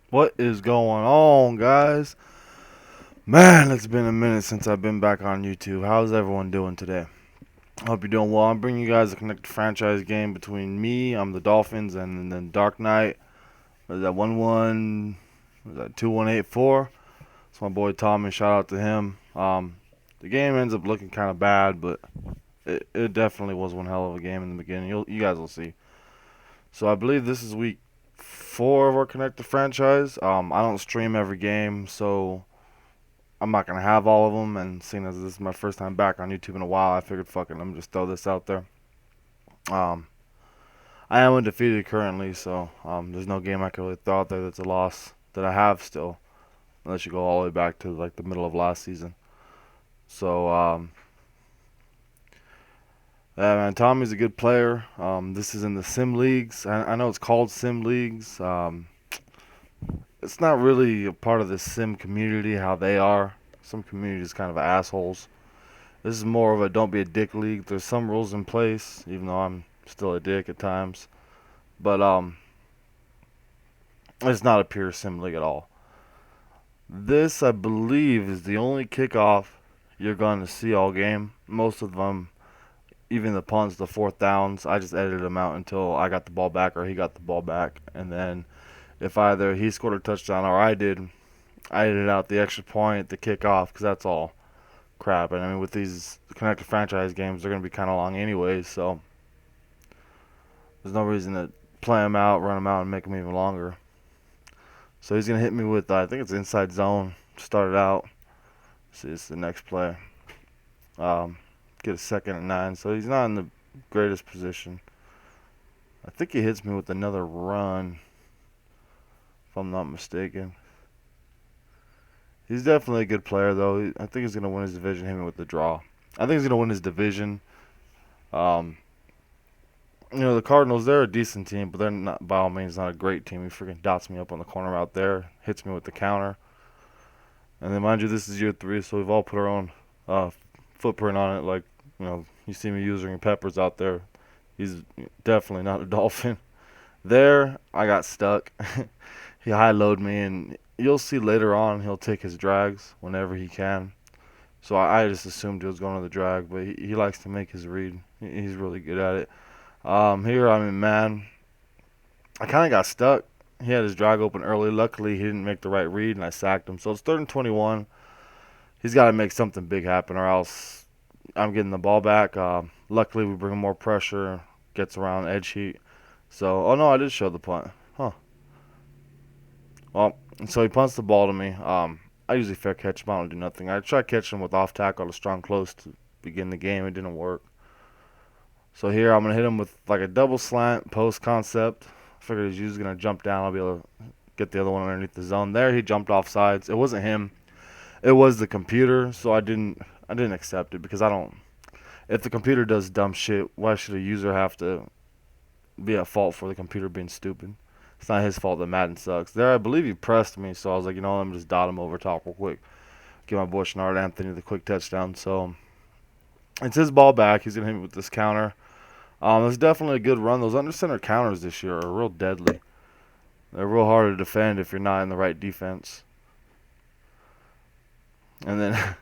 What is going on, guys? Man, it's been a minute since I've been back on YouTube. How's everyone doing today? Hope you're doing well. I'm bringing you guys a connected franchise game between me, I'm the Dolphins, and then Dark Knight. Was that 1-1? Was that 2184? It's my boy Tommy. Shout out to him. The game ends up looking kind of bad, but it definitely was one hell of a game in the beginning. You guys will see. So I believe this is week 4 of our connected franchise. I don't stream every game, so I'm not gonna have all of them, and seeing as this is my first time back on YouTube in a while, I figured, fuck it, let me just throw this out there. Um, I am undefeated currently, so there's no game I can really throw out there that's a loss that I have still, unless you go all the way back to like the middle of last season. So yeah, man, Tommy's a good player. This is in the Sim Leagues. I know it's called Sim Leagues. It's not really a part of the Sim community how they are. Some communities kind of assholes. This is more of a don't be a dick league. There's some rules in place, even though I'm still a dick at times. But it's not a pure sim league at all. This, I believe, is the only kickoff you're going to see all game. Most of them, even the punts, the fourth downs, I just edited them out until I got the ball back or he got the ball back. And then if either he scored a touchdown or I did, I edited out the extra point, the kickoff, because that's all crap. And I mean, with these connected franchise games, they're going to be kind of long anyways, so there's no reason to play him out, run him out, and make him even longer. So he's gonna hit me with I think it's inside zone. Started out. See, it's the next play. Um, get a 2nd and 9. So he's not in the greatest position. I think he hits me with another run, if I'm not mistaken. He's definitely a good player though. I think he's gonna win his division. Hit me with the draw. I think he's gonna win his division. Um, the Cardinals, they're a decent team, but they're not by all means not a great team. He freaking dots me up on the corner out there, hits me with the counter. And then, mind you, this is year 3, so we've all put our own uh, footprint on it. Like, you see me using Peppers out there. He's definitely not a Dolphin. There, I got stuck. He high load me, and you'll see later on he'll take his drags whenever he can. So I just assumed he was going to the drag, but he likes to make his read. He's really good at it. Here, I mean, man, I kind of got stuck. He had his drag open early. Luckily, he didn't make the right read, and I sacked him. So it's 3rd and 21. He's got to make something big happen, or else I'm getting the ball back. Luckily, we bring more pressure, gets around edge heat. So, oh no, I did show the punt. Huh. Well, so he punts the ball to me. I usually fair catch him. I don't do nothing. I tried catching him with off tackle, a strong close to begin the game. It didn't work. So here I'm gonna hit him with like a double slant post concept. I figured he's usually gonna jump down. I'll be able to get the other one underneath the zone. There he jumped off sides. It wasn't him. It was the computer. So I didn't accept it because I don't. If the computer does dumb shit, why should a user have to be at fault for the computer being stupid? It's not his fault that Madden sucks. There, I believe he pressed me, so I was like, let me just dot him over top real quick. Give my boy Shenard Anthony the quick touchdown. So it's his ball back. He's gonna hit me with this counter. It's definitely a good run. Those under center counters this year are real deadly. They're real hard to defend if you're not in the right defense. And then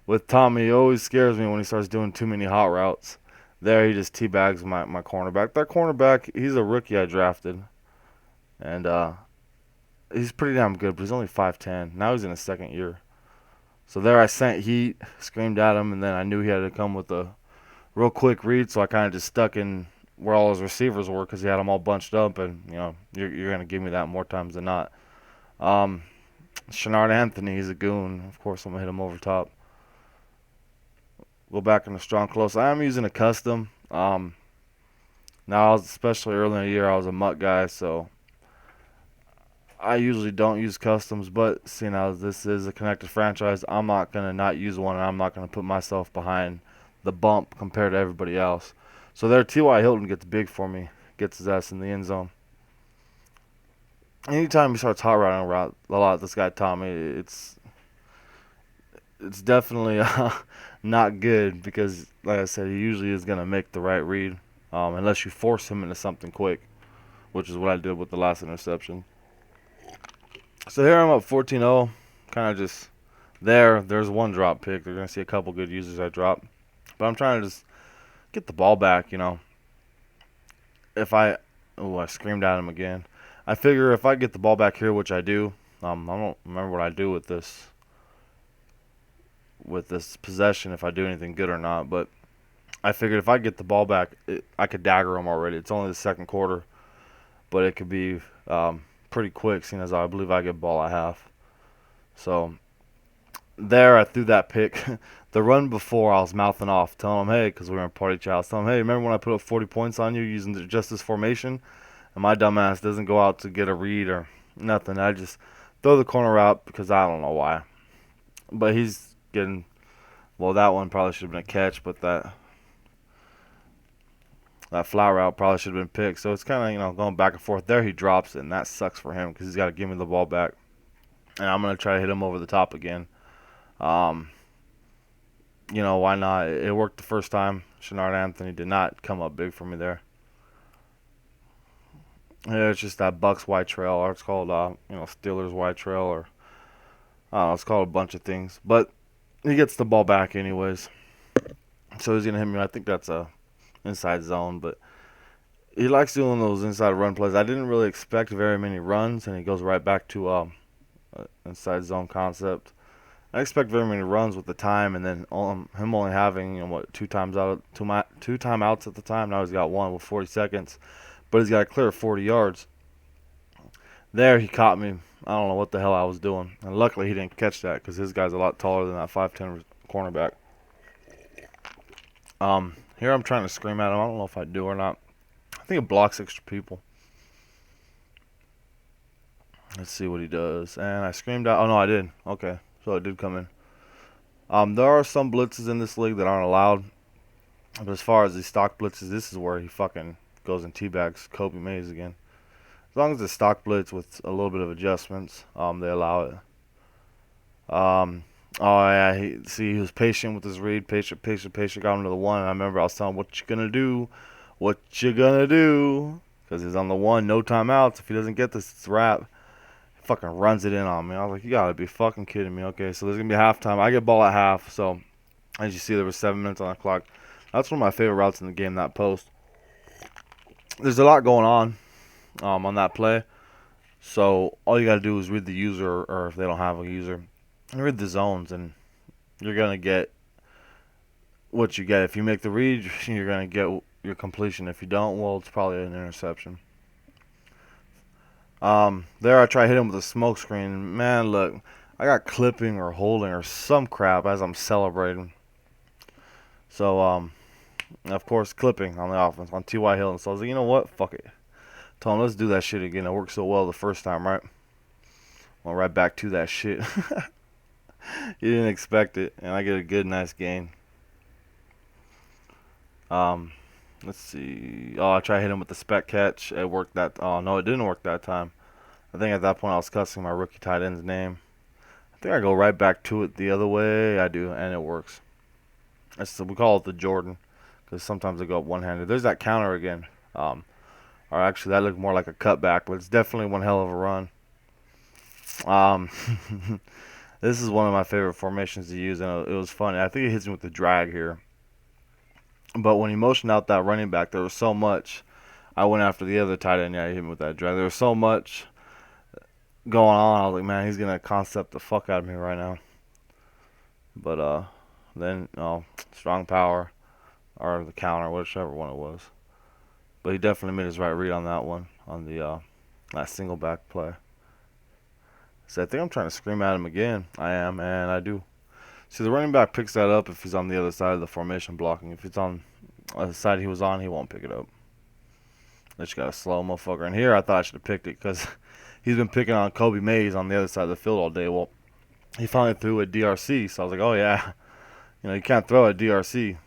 with Tommy, he always scares me when he starts doing too many hot routes. There, he just teabags my cornerback. That cornerback, he's a rookie I drafted, and he's pretty damn good, but he's only 5'10". Now he's in his 2nd year. So there, I sent heat, screamed at him, and then I knew he had to come with a real quick read, so I kind of just stuck in where all his receivers were because he had them all bunched up, and you're gonna give me that more times than not. Um, Shenard Anthony, he's a goon. Of course, I'm gonna hit him over top. Go back in the strong close. I am using a custom. Now, especially early in the year, I was a mutt guy, so I usually don't use customs. But seeing as this is a connected franchise, I'm not gonna not use one, and I'm not gonna put myself behind the bump compared to everybody else. So there, T.Y. Hilton gets big for me, gets his ass in the end zone. Anytime he starts hot routing a lot, this guy Tommy, it's definitely not good because, like I said, he usually is gonna make the right read, unless you force him into something quick, which is what I did with the last interception. So here I'm up 14-0, kind of just there. There's one drop pick. They're gonna see a couple good users I drop, but I'm trying to just get the ball back. If I screamed at him again. I figure if I get the ball back here, which I do, I don't remember what I do with this possession, if I do anything good or not. But I figured if I get the ball back, I could dagger him already. It's only the second quarter, but it could be pretty quick, seeing as I believe I get ball at half. So there, I threw that pick. The run before, I was mouthing off, telling him, hey, because we were in party chat, I was telling him, hey, remember when I put up 40 points on you using just this formation? And my dumbass doesn't go out to get a read or nothing. I just throw the corner out because I don't know why. But he's getting, well, that one probably should have been a catch, but that fly route probably should have been picked. So it's kind of, going back and forth. There he drops it, and that sucks for him because he's got to give me the ball back. And I'm going to try to hit him over the top again. Why not? It worked the first time. Shenard Anthony did not come up big for me there. Yeah, it's just that Bucks white trail, or it's called, Steelers white trail, or I don't know, it's called a bunch of things. But he gets the ball back anyways. So he's going to hit me. I think that's a inside zone, but he likes doing those inside run plays. I didn't really expect very many runs, and he goes right back to inside zone concept. I didn't expect very many runs with the time, and then him only having two timeouts at the time. Now he's got one with 40 seconds, but he's got to clear 40 yards. There he caught me. I don't know what the hell I was doing, and luckily he didn't catch that because his guy's a lot taller than that 5'10" cornerback. Here I'm trying to scream at him. I don't know if I do or not. I think it blocks extra people. Let's see what he does. And I screamed out. Oh, no, I did. Okay, so it did come in. There are some blitzes in this league that aren't allowed. But as far as the stock blitzes, this is where he fucking goes and teabags Kobe Mays again. As long as it's stock blitz with a little bit of adjustments, they allow it. Oh yeah, he was patient with his read, patient, got him to the one. And I remember I was telling him, what you gonna do? Because he's on the one, no timeouts. If he doesn't get this, it's a wrap. He fucking runs it in on me. I was like, you gotta be fucking kidding me. Okay, so there's gonna be halftime. I get ball at half, so as you see, there was 7 minutes on the clock. That's one of my favorite routes in the game, that post. There's a lot going on that play. So all you got to do is read the user, or if they don't have a user, read the zones, and you're going to get what you get. If you make the read, you're going to get your completion. If you don't, well, it's probably an interception. There I try to hit him with a smoke screen. Man, look, I got clipping or holding or some crap as I'm celebrating. So, of course, clipping on the offense on T.Y. Hilton. So I was like, you know what? Fuck it. Told him, let's do that shit again. It worked so well the first time, right? Well, right back to that shit. You didn't expect it, and I get a good, nice gain. Let's see. Oh, I tried to hit him with the spec catch. It worked that. Oh no, it didn't work that time. I think at that point I was cussing my rookie tight end's name. I think I go right back to it the other way. I do, and it works. We call it the Jordan, because sometimes I go up one-handed. There's that counter again. Or actually, that looked more like a cutback, but it's definitely one hell of a run. This is one of my favorite formations to use, and it was funny. I think he hits me with the drag here. But when he motioned out that running back, there was so much. I went after the other tight end. Yeah, he hit me with that drag. There was so much going on. I was like, man, he's going to concept the fuck out of me right now. But then, strong power or the counter, whichever one it was. But he definitely made his right read on that one, on the that single back play. So I think I'm trying to scream at him again. I am, and I do. See, the running back picks that up if he's on the other side of the formation blocking. If it's on the side he was on, he won't pick it up. They just got a slow motherfucker. And here I thought I should have picked it because he's been picking on Kobe Mays on the other side of the field all day. Well, he finally threw a DRC, so I was like, oh yeah. You can't throw a DRC.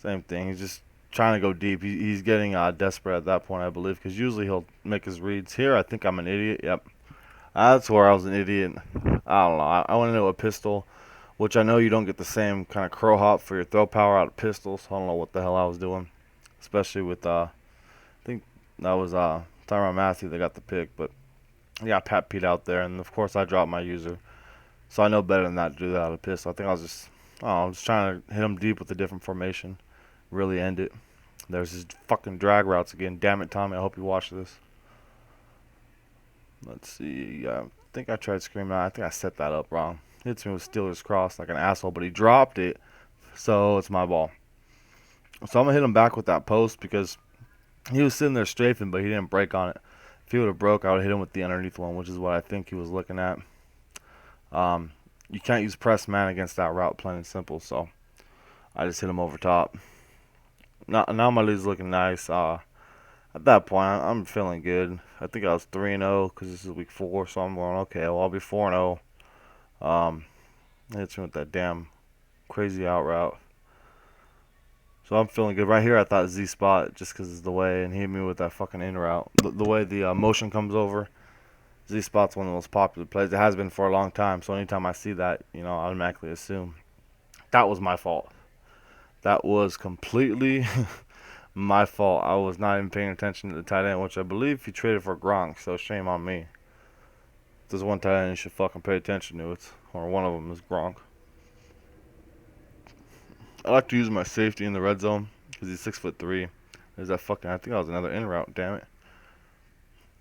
Same thing. He's just trying to go deep. He's getting desperate at that point, I believe, because usually he'll make his reads. Here, I think I'm an idiot. Yep. That's where I was an idiot. I don't know. I went into a pistol, which I know you don't get the same kind of crow hop for your throw power out of pistols. I don't know what the hell I was doing, especially with, I think that was Tyrann Mathieu that got the pick, but Yeah, Pat Pete out there, and of course I dropped my user. So I know better than that to do that out of pistol. I think I was just, I was trying to hit him deep with a different formation, really end it. There's his fucking drag routes again. Damn it, Tommy. I hope you watch this. Let's see. I think I tried screaming out. I think I set that up wrong. Hits me with Steelers cross like an asshole, but he dropped it, so it's my ball. So I'm gonna hit him back with that post because he was sitting there strafing, but he didn't break on it. If he would have broke, I would have hit him with the underneath one, which is what I think he was looking at. Um, you can't use press man against that route, plain and simple. So I just hit him over top. Now my lead's looking nice. At that point, I'm feeling good. I think I was 3-0 because this is week 4, so I'm going okay. Well, I'll be 4-0. Hits me with that damn crazy out route. So I'm feeling good. Right here, I thought Z spot just because it's the way, and he hit me with that fucking in route. The way the motion comes over, Z spot's one of the most popular plays. It has been for a long time. So anytime I see that, I automatically assume that was my fault. That was completely my fault. I was not even paying attention to the tight end, which I believe he traded for Gronk. So shame on me. There's one tight end you should fucking pay attention to. Or one of them is Gronk. I like to use my safety in the red zone because he's 6'3". There's that fucking. I think that was another in route. Damn it.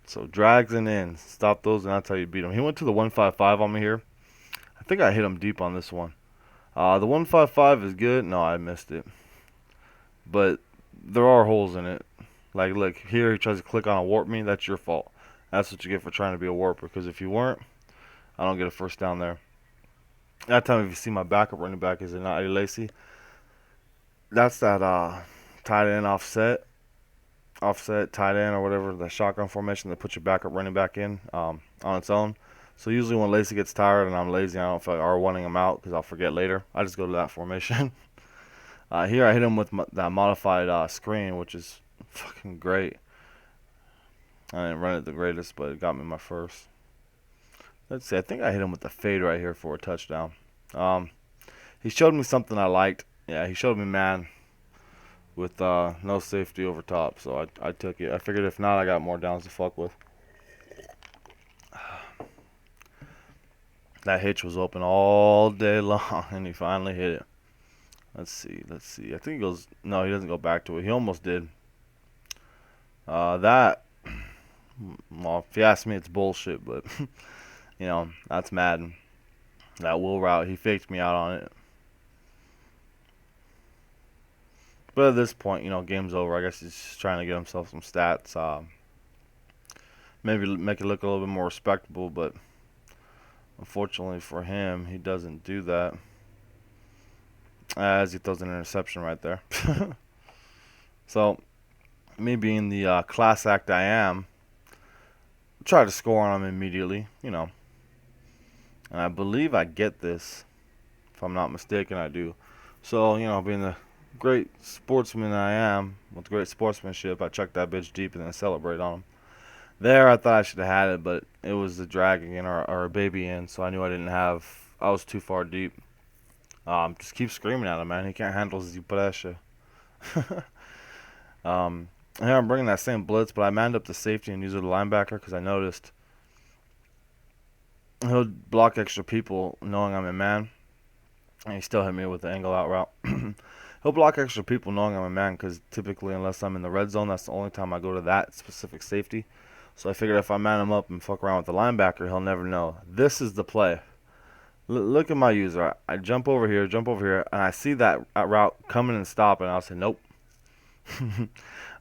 So drags and in. Stop those, and that's how you beat him. He went to the 155 on me here. I think I hit him deep on this one. The 155 is good. No, I missed it. But there are holes in it. Like, look, here he tries to click on a warp me. That's your fault. That's what you get for trying to be a warper. Because if you weren't, I don't get a first down there. That time, if you see my backup running back is not Eddie Lacy. That's that tight end offset tight end or whatever, the shotgun formation that puts your backup running back in on its own. So usually when Lacy gets tired and I'm lazy, I don't feel like R1ing him out because I'll forget later. I just go to that formation. Here I hit him with that modified screen, which is fucking great. I didn't run it the greatest, but it got me my first. Let's see. I think I hit him with the fade right here for a touchdown. He showed me something I liked. Yeah, he showed me man with no safety over top, so I took it. I figured if not, I got more downs to fuck with. That hitch was open all day long, and he finally hit it. Let's see. I think he goes. No, he doesn't go back to it. He almost did. That. Well, if you ask me, it's bullshit, but that's Madden. That will route, he faked me out on it. But at this point, game's over. I guess he's just trying to get himself some stats. Maybe make it look a little bit more respectable, but unfortunately for him, he doesn't do that. As he throws an interception right there. So, me being the class act I am, try to score on him immediately, And I believe I get this. If I'm not mistaken, I do. So, being the great sportsman I am, with great sportsmanship, I chucked that bitch deep and then celebrate on him. There, I thought I should have had it, but it was the drag again or a baby in, so I knew I was too far deep. Just keep screaming at him, man. He can't handle his pressure. Here I'm bringing that same blitz, but I manned up the safety and used the linebacker because I noticed he'll block extra people knowing I'm a man. And he still hit me with the angle out route. He'll block extra people knowing I'm a man because typically, unless I'm in the red zone, that's the only time I go to that specific safety. So I figured if I man him up and fuck around with the linebacker, he'll never know. This is the play. Look at my user. I jump over here, and I see that route coming and stopping. I'll say, nope.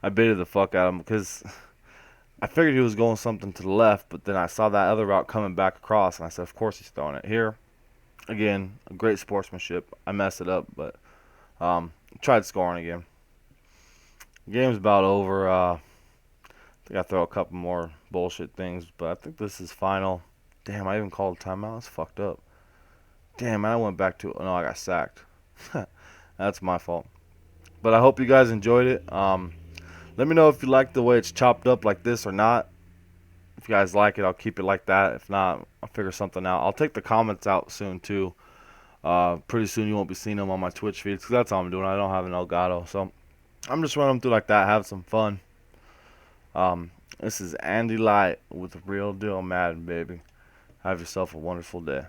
I baited the fuck out of him because I figured he was going something to the left, but then I saw that other route coming back across, and I said, of course he's throwing it here. Again, great sportsmanship. I messed it up, but tried scoring again. Game's about over. I think I throw a couple more bullshit things, but I think this is final. Damn, I even called a timeout. That's fucked up. Damn, man, I went back to it. No, I got sacked. That's my fault. But I hope you guys enjoyed it. Let me know if you like the way it's chopped up like this or not. If you guys like it, I'll keep it like that. If not, I'll figure something out. I'll take the comments out soon, too. Pretty soon you won't be seeing them on my Twitch feeds because that's all I'm doing. I don't have an Elgato. So I'm just running them through like that, have some fun. This is Andy Light with Real Deal Madden, baby. Have yourself a wonderful day.